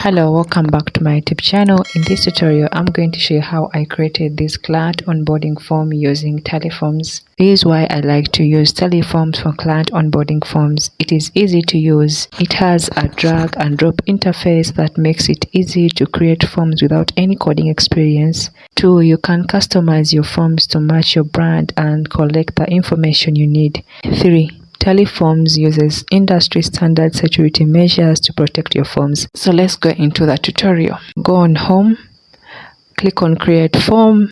Hello, welcome back to my YouTube channel. In this tutorial, I'm going to show you how I created this client onboarding form using Tally forms. This is why I like to use Tally forms for client onboarding forms. It is easy to use. It has a drag and drop interface that makes it easy to create forms without any coding experience. 2. You can customize your forms to match your brand and collect the information you need. 3. Tally forms uses industry standard security measures to protect your forms. So let's go into the tutorial. Go on home, click on create form.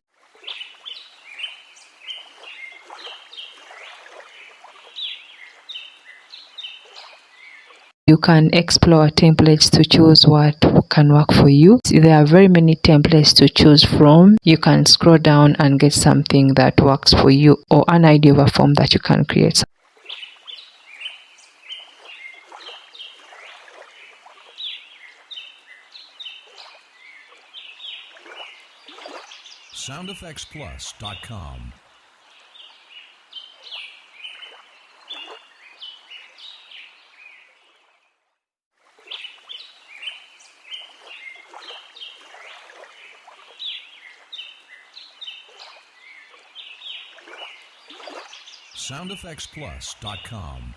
You can explore templates to choose what can work for you. There are very many templates to choose from. You can scroll down and get something that works for you or an idea of a form that you can create. soundeffectsplus.com. soundeffectsplus.com.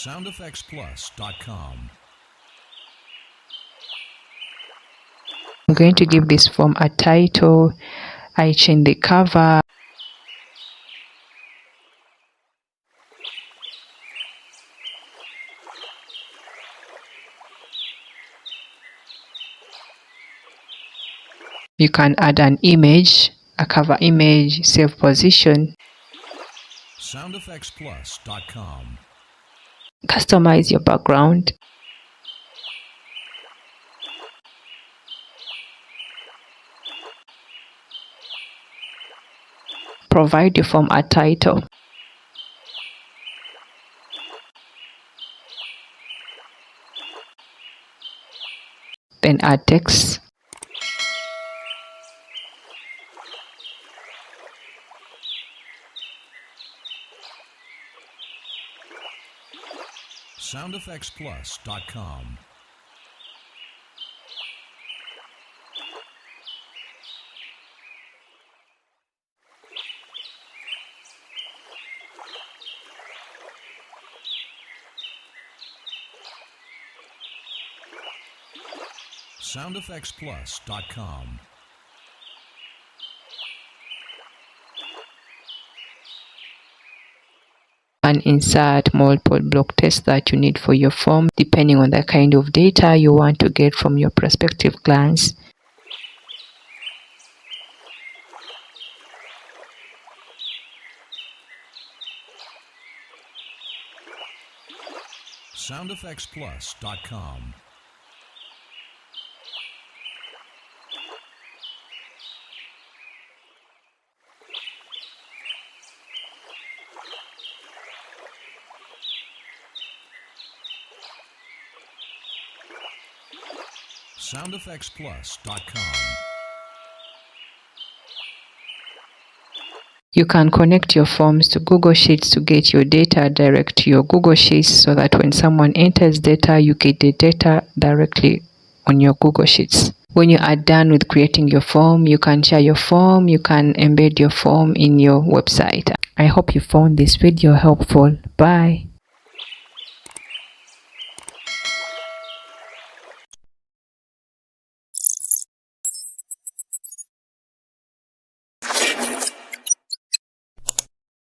soundeffectsplus.com. I'm going to give this form a title. I change the cover. You can add an image, a cover image, save position. soundeffectsplus.com. Customize your background. Provide your form a title. Then add text. soundeffectsplus.com. soundeffectsplus.com. And insert multiple block tests that you need for your form depending on the kind of data you want to get from your prospective clients. soundeffectsplus.com. soundeffectsplus.com. You can connect your forms to Google Sheets to get your data direct to your Google Sheets so that when someone enters data, you get the data directly on your Google Sheets. When you are done with creating your form, you can share your form, you can embed your form in your website. I hope you found this video helpful. Bye.